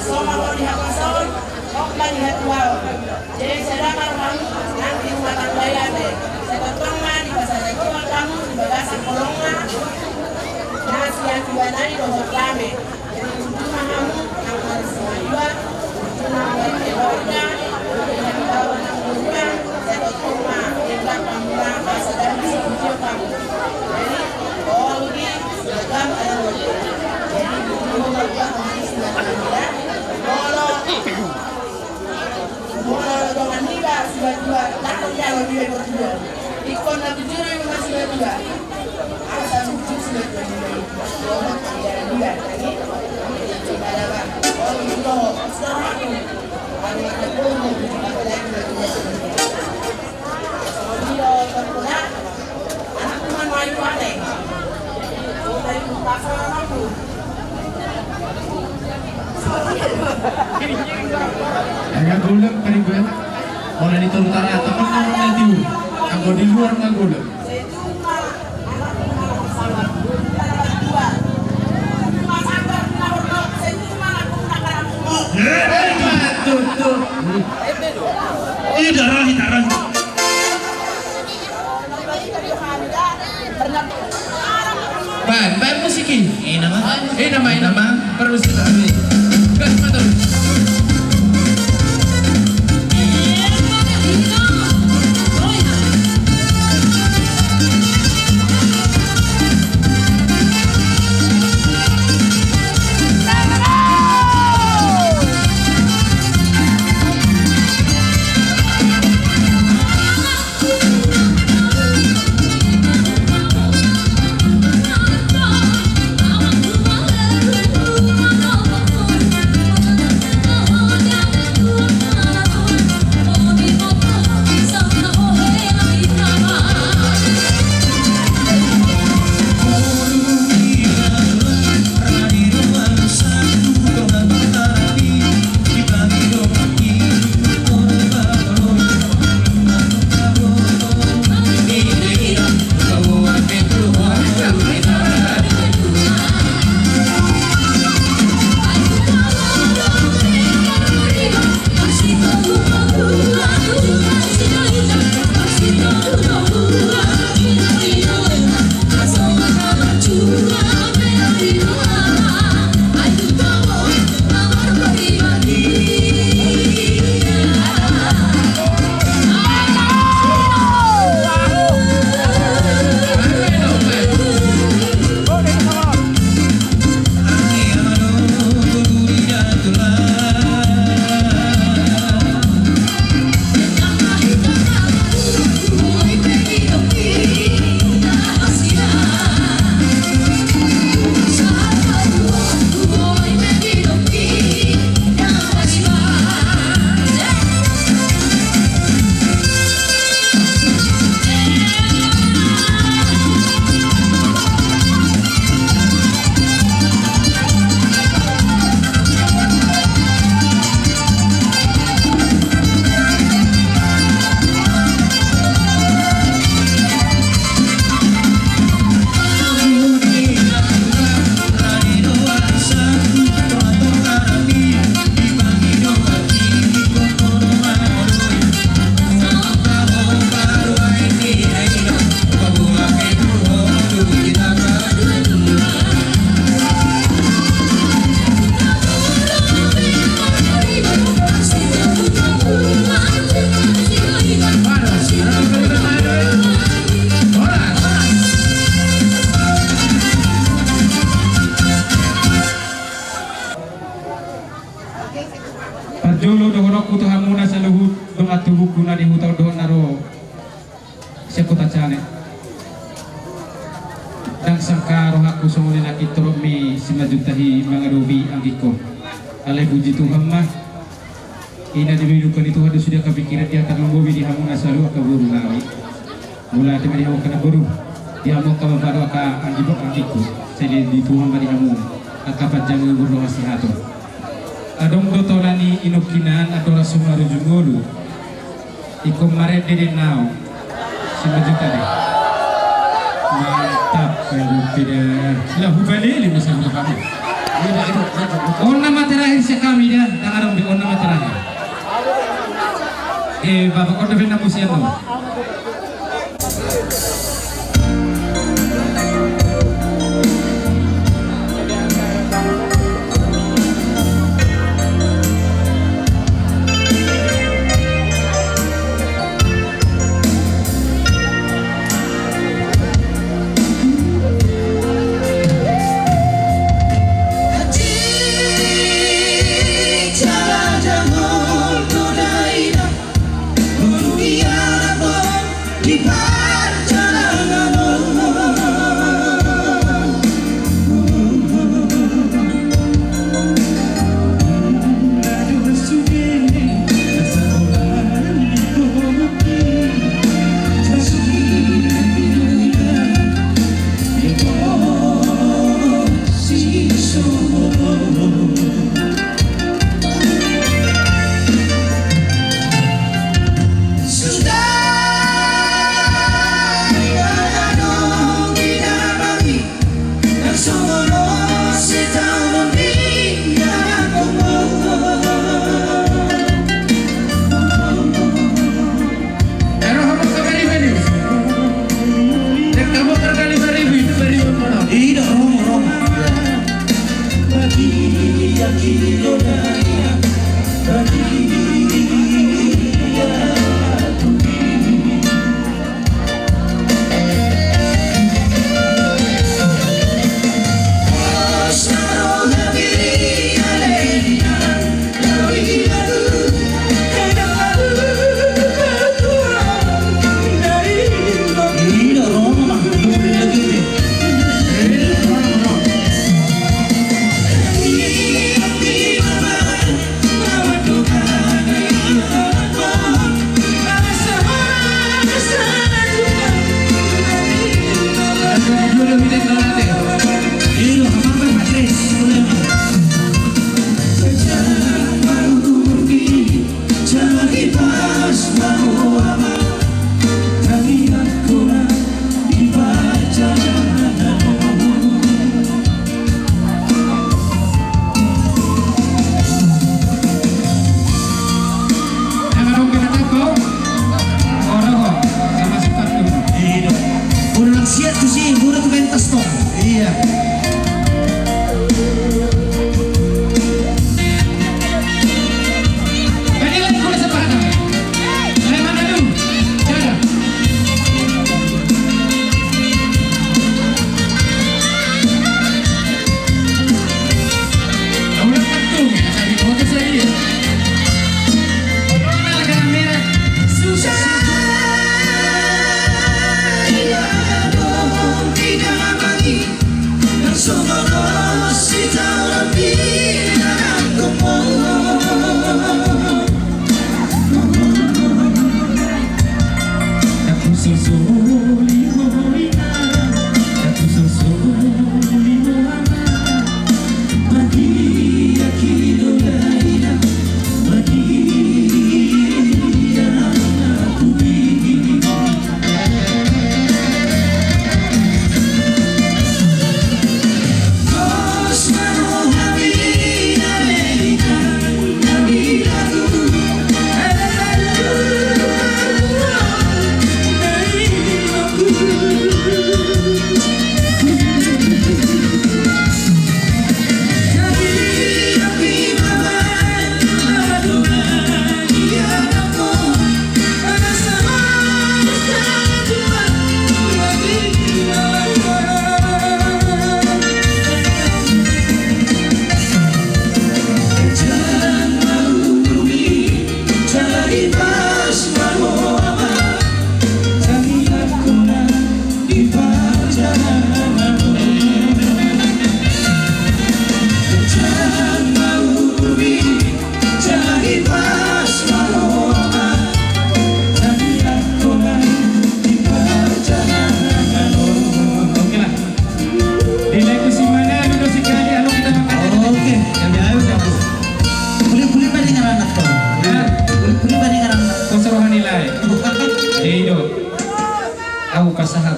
Soma mau dihapus sound, kok melihat wow. Jadi sedangkan kamu nanti rumah tangga ya deh. Saya teman di pasar jual kamu di bagasan kolonga. Nasi yang gimana di dosa kami. Jadi cuma kamu yang harus semua cuma bagi keluarga yang bawa nanggunya. Saya rumah tinggal kamu nama sedang di studio kamu. Jadi oh ini seragam ada lagi. Jadi mau berbuat manis dengan dia. Kalau dengan niba sudah dua, takut yang lebih berdua. Ikon dan tujuh yang masih berdua. Asal tujuh sudah berdua. Kalau tidak dua lagi, coba dapat. Oh itu, sekarang ada yang pun apa lagi berdua. Kalau dia berdua, anak teman main pandai. Kalau dari pasar aku. Agak golem paling gue mulai di utara atau kan nanti aku di luar nggak golem. Tuh. Ini darah. Ban musiki. Nama. Permisi kami. Gas motor. Jolo dohorok kutu hamuna saluhu dong atu bukuna di hutau dohon naro sekota cane dan sangka rohaku sumuli laki toromi simajutahi mangarubi anggiko alai puji Tuhan mah ina dibidukan itu hadus sudah kepikiran dia akan membobi di hamuna salu akaburu nawi mula temen yang kena buru dia mau kababaru aka anggibok anggiko saya di Tuhan bari hamu akapat jangan buru hasihato adong dotolani inokinan atau langsung arujungolu ikom maret dede nao simajuta deh mantap kalau tidak lah hubali lima sama kamu oh nama terakhir sekami dah Bapak kau dah nak musian tu.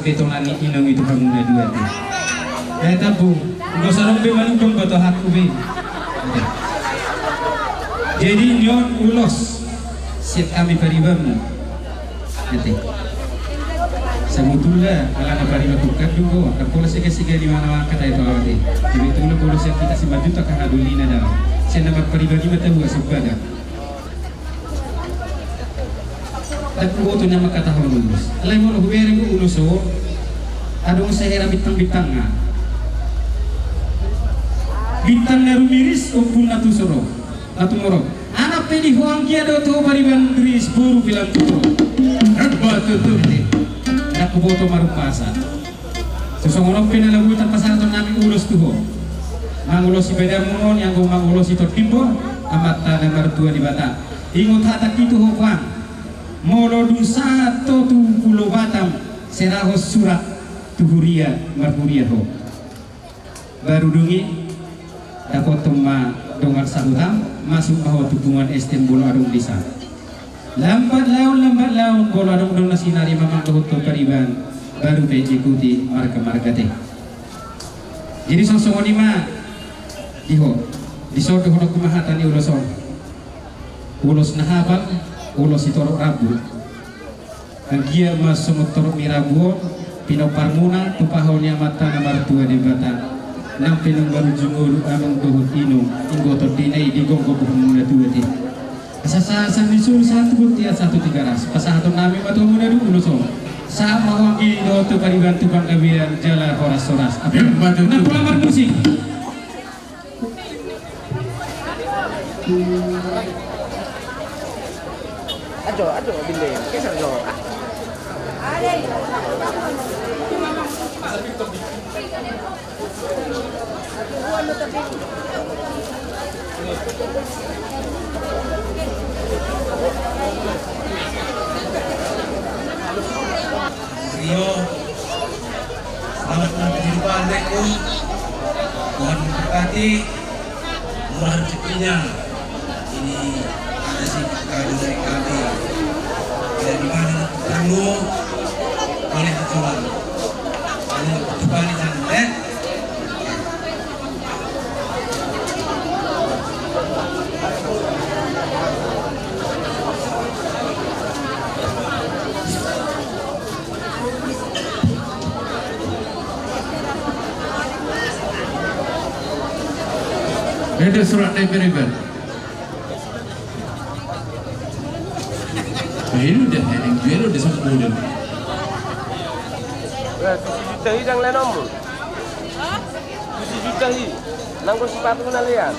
Petolani inong itu kamu na dua tu. Tabu, nggak sarong be manungkong bato hakku be. Jadi nyon ulos siap kami paribamu nanti sebetulnya kalau pariba bukan juga kalau sega di mana kata itu awalnya jadi itu kalau siap kita 5 juta kan adulina dalam saya nama pribadi mata buat sebagai tapi waktu nama kata hulus lain mau hubungan itu uluso adung saya bintang-bintang bintang naru miris kumpul natu soro natu ngorok anak pedi huang kia do to bariban dris buru bilang tuh rebah tuh aku foto marupasa sesungguhnya penelabutan pasar tu nami ulos tuh mangulos si beda munon yang go mangulos itu timbo amat tak nomor 2 di Batam ingot hatak itu huang molodun satu tu pulau Batam serahos surat tuhuria marhuria ho baru dungi dapat tuma dongar sahutam masuk bahwa tukungan estem bolo adung desa lambat laun bolo adung dong nasinari mamang dohut kariban baru ikuti marga teh jadi sosok ini mah diho disodo hono kumahatan ni ulos nahabal ulos itorok rabu dia mas sumut torok mirabu pino parmuna tupahaunya mata nomor 2 di Batam nang pinong baru jungul amang dohut ino inggo tordinay di gonggo buhong muna tuwati asasasan nisul satu tiat 1 3 pasahaton namin matu muna dulu so sa mawangi do tu pariban tubang gawian jala horas-horas apa batu na pulamar musik aduh binde kesar jo Rio, selamat menempuh kehidupan adekku. Tuhan memberkati, murah rezekinya. Ini ada sih kado dari kami. Dari mana kamu boleh dijual? Ada dijual di sana, Ada surat dari Beriban. Ini udah yang jual udah sembuh dah. 7 juta hidang lain nomor 7 juta hi nanggo sepatu na lian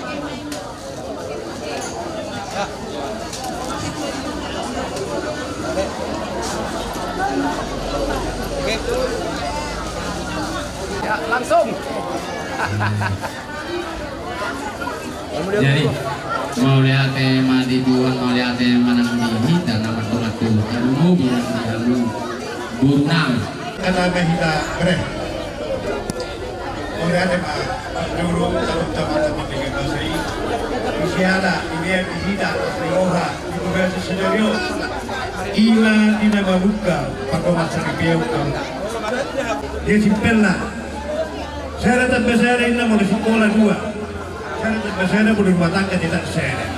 ya langsung jadi mau lihat mandi duan mau lihat mana ini dan nama tomat tu kamu bilang kamu burunam karena kita bre oleh ada dulu kalau teman-teman dengan kasih isiala ini tidak leoha itu biasa sejauh ila tidak membuka pada masa kebiau dia simpelna saya tetap besar ini mau di sekolah 2 saya tetap besar mau di rumah tangga tidak saya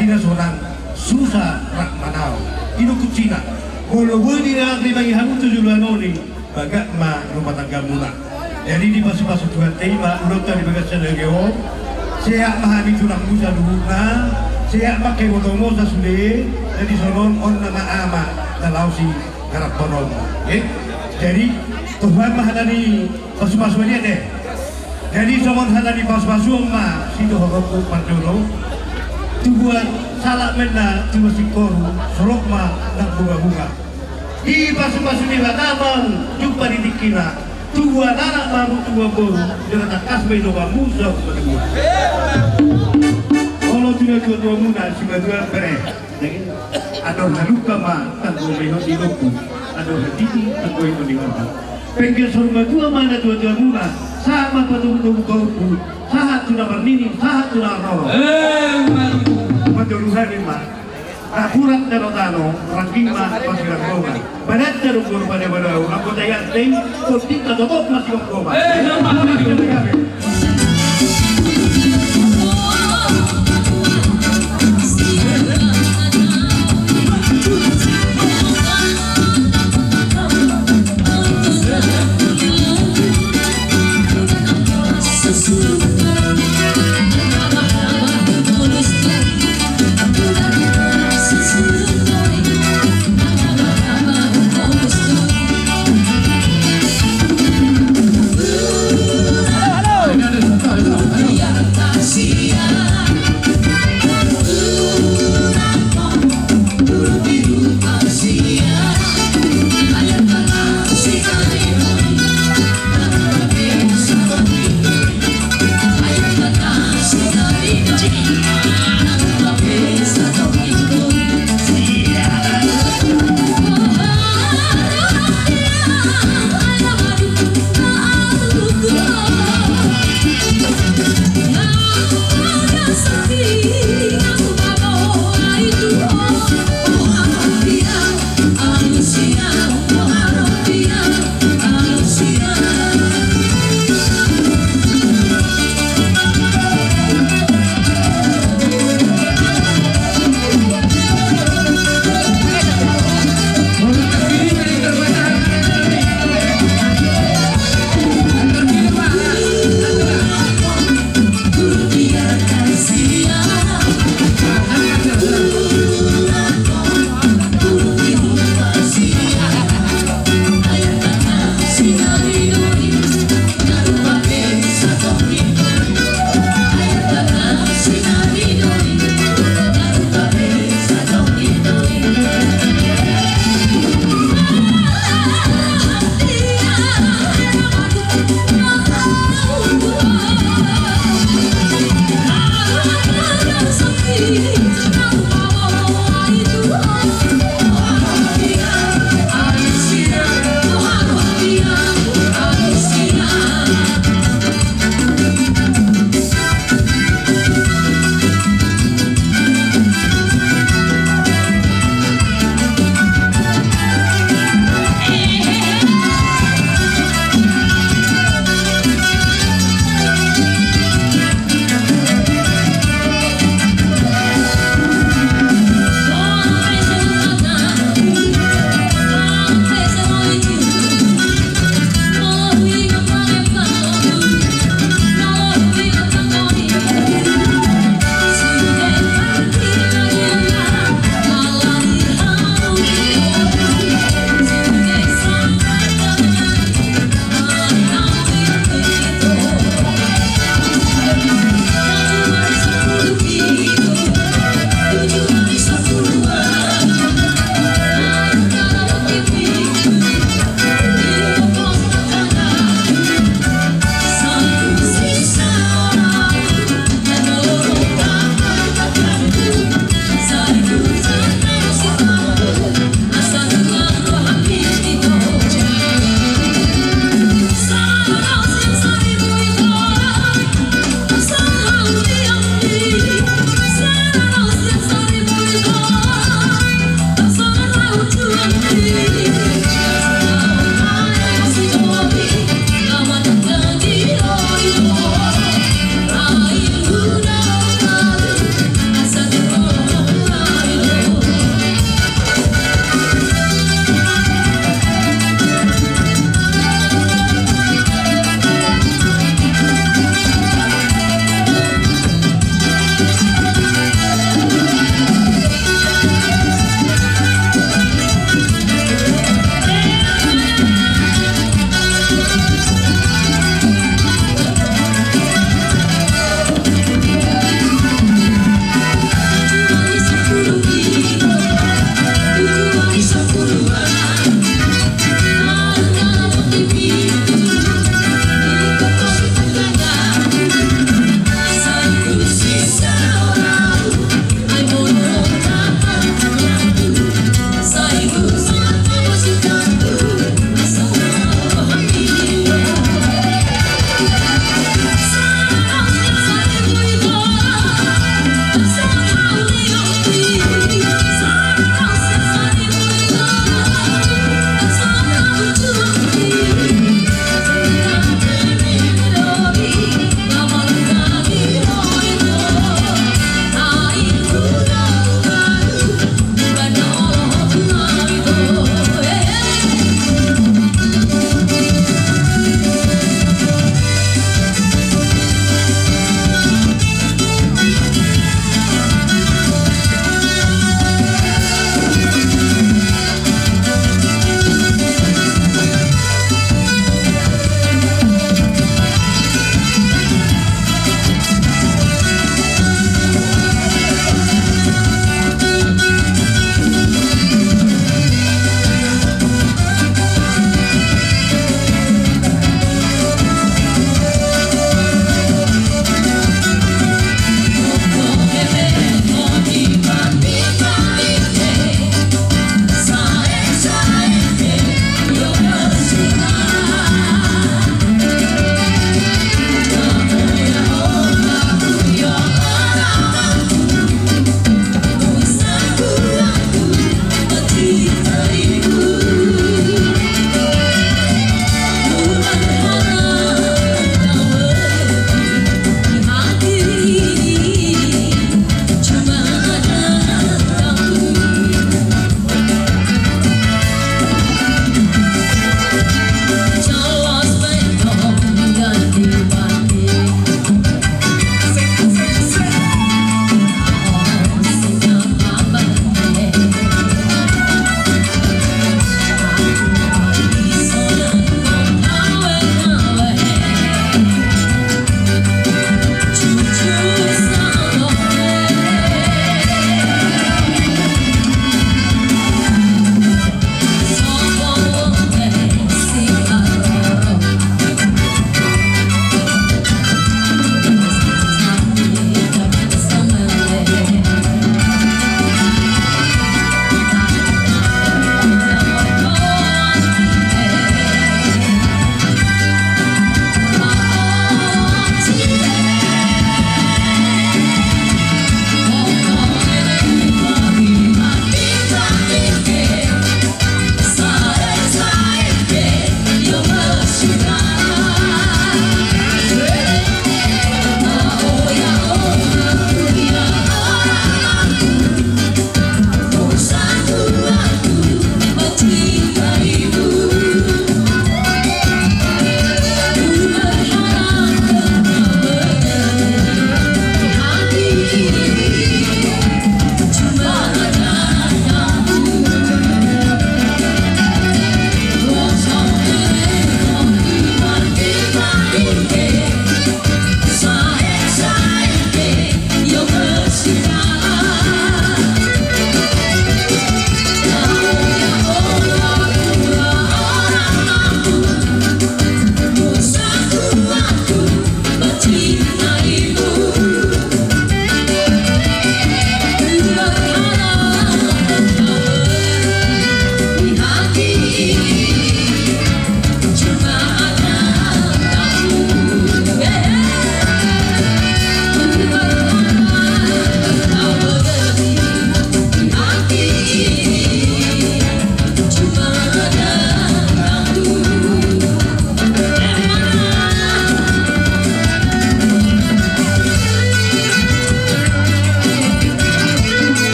tidak seorang susah rak manau itu kucina kalau boleh dia bagi hamu 7 bulan ini bagak ma rumah tangga mula jadi di pasu-pasu Tuhan tema udah tadi bagas senegeo saya mahani tulang musa duhuna saya pakai motor-motor sudah jadi sonon on nama ama dalau si harap konon jadi Tuhan mah dari pasu-pasu dia deh jadi somon dari pasu-pasu ma situ horok panjolo tubuhan salah mena cuma si koru sorok ma nak bunga-bunga di pasu-pasu ni Batam jumpa di dikina tua anak mamu tua boru dengan kasbe doa musuh berdua kalau tidak tua muda si berdua bere ada haluka ma tanpa melihat di loku ada hati tanpa itu di mana pengen surga dua mana tua muda sama patung-patung kau pun sahat sudah bernini sahat sudah roh menjuruhan lima akurat darotano ranking mah pasti roga badat darugor pada badau aku tayang ting kutit totok masih roga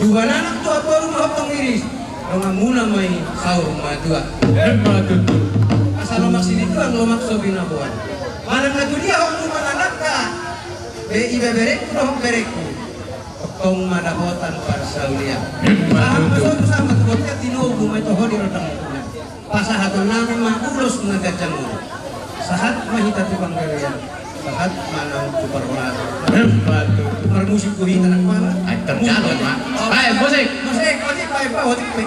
Dua anak tua rumah pengiris. Orang muna may sahur mga tua. Matutu. Asal lomak sini tuang lomak sobina buan. Manang na dia ako anak ka. Iba berek ko berek ko. Tong madahotan para sa uliya. Paham sama tuwa ka tinubo may toho di rodang ko. Pasahaton namin makulos na gajang mo. Sahat mahita tubang gariyan. Sahat manang tuparwala. Tukar musik ko hita ng mga. Ay, terjalon, Mak. Ay, musik! Musik, pa, hotik pa.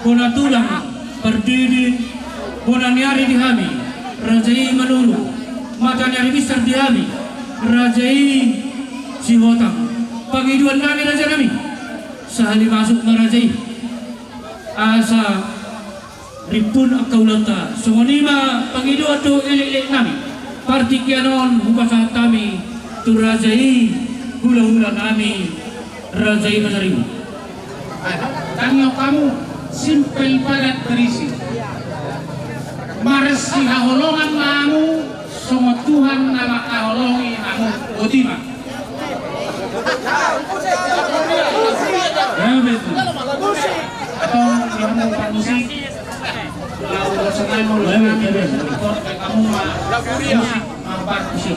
Bona tulang berdiri, bona nyari dihami, rajai melulu, mata nyari besar dihami, rajai si hotang, pangiduan kami raja kami, sahali masuk merajai, asa ripun akaulata, songonima pangiduan tu elek kami, partikianon buka saat kami, tu rajai hula-hula kami, rajai menerima. Tangyo kamu simpel padat berisi. Marsi haholongan kamu, semua Tuhan nama kaholongi kamu otima. Ya betul. Atau yang mau pak musik, kalau senang mau ikut kamu musik part musik.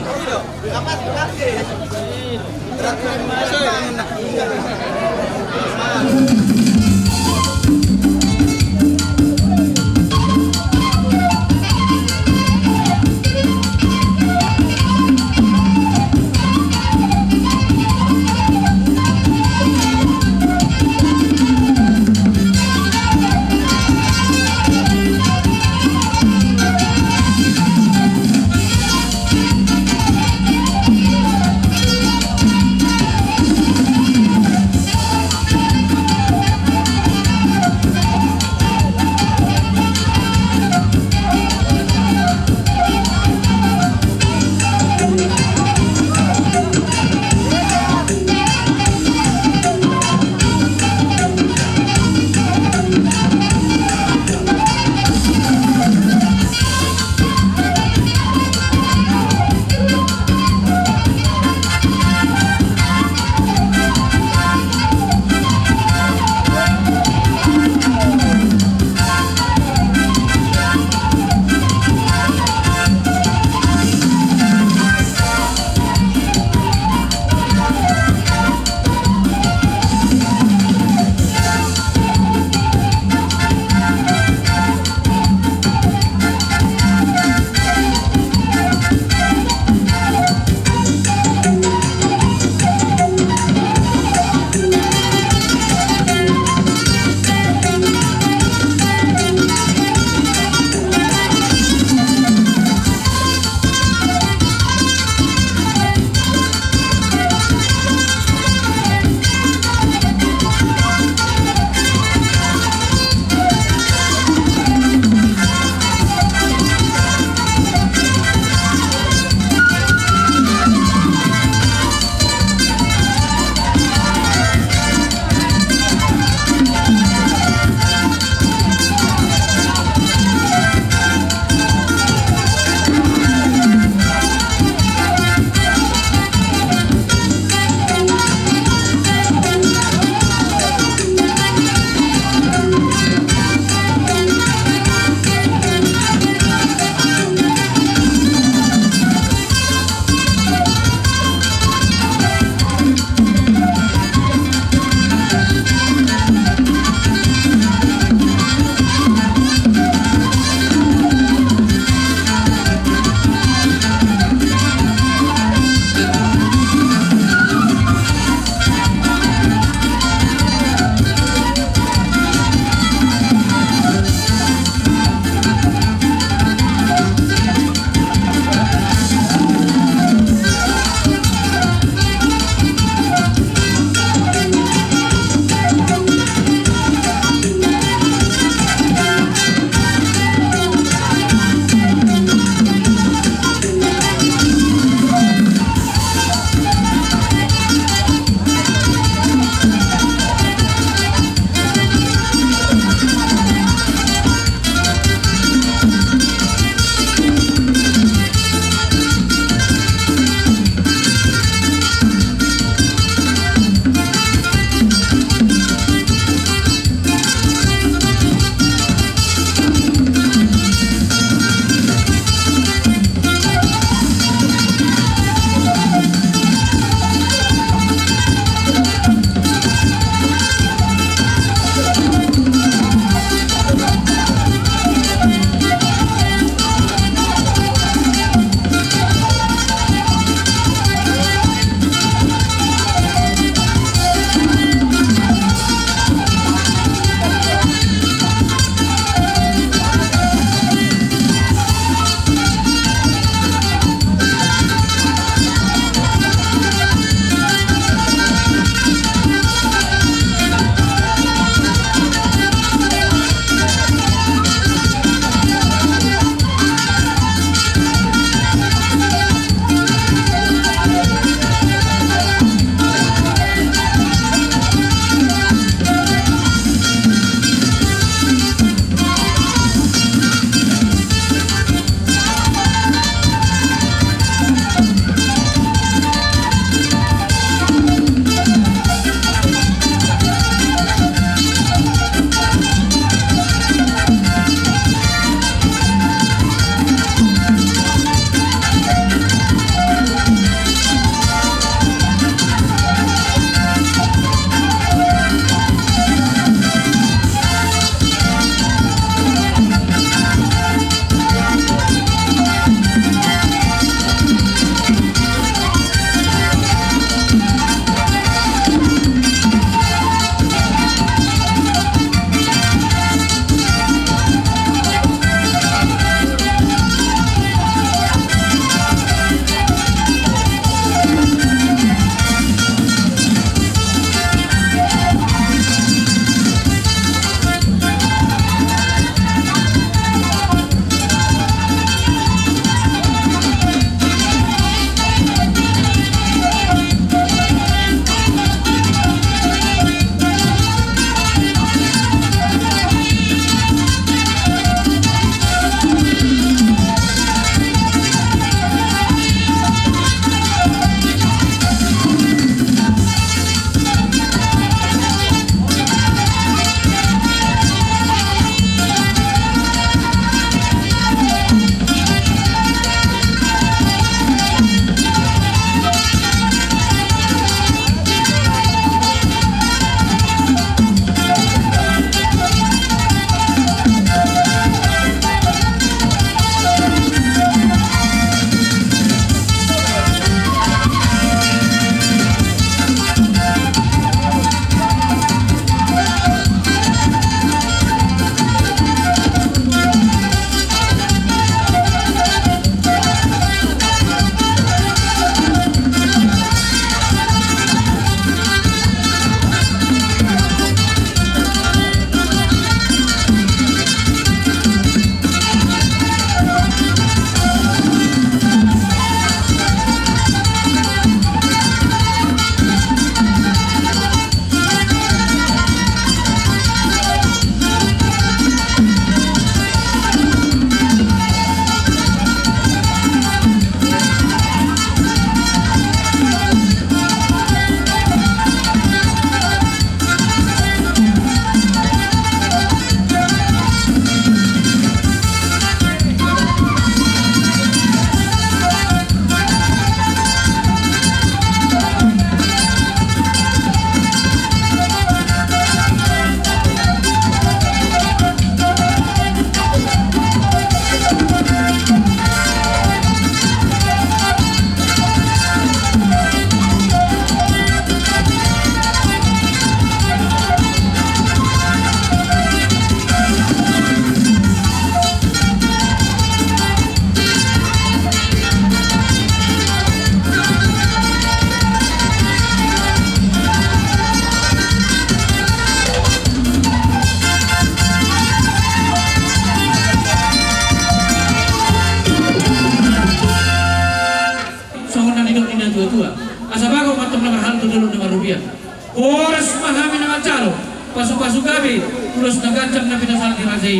Oras mahami na magsalo. Pasok-pasok gabi. Ulos na gancang na pinasal ni Razay.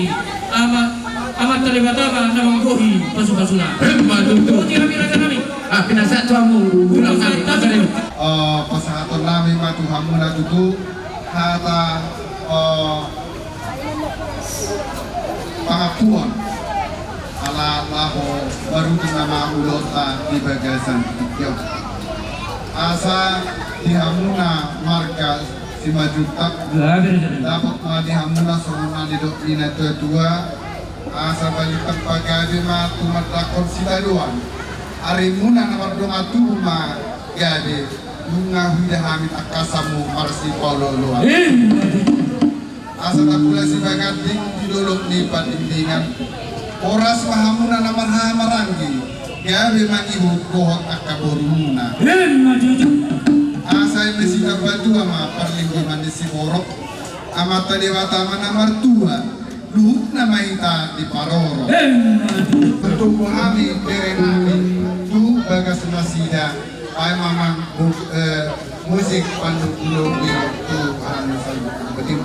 Amat talibatama na manggohi. Pasok-pasok na. Matuto. Tira-tira namin. Pinasa to mo ulang kami. Pasahaton namin matuhan mo na tuto hata pangakuan ala laho baru di nama ulota di bagasan ikyo asa dihamuna marga si majutak dapat dihamuna sorona di doktrina tua asa balitak pagabi ma tumatakon sidaduan arimuna nomor doa tuma gade bunga huida hamid akasamu marsi paulo luar asa tapula si bagating didolok ni patintingan oras mahamuna namar hamarangi gabe mangihu kohot akaboruna asa yang mesita batu ama perlingkungan di siborok amata dewata mana martua luhuk nama ita di paroro bertumbuh kami berenami tu bagas masida ay mamang musik pandu ulo tu anu salu betim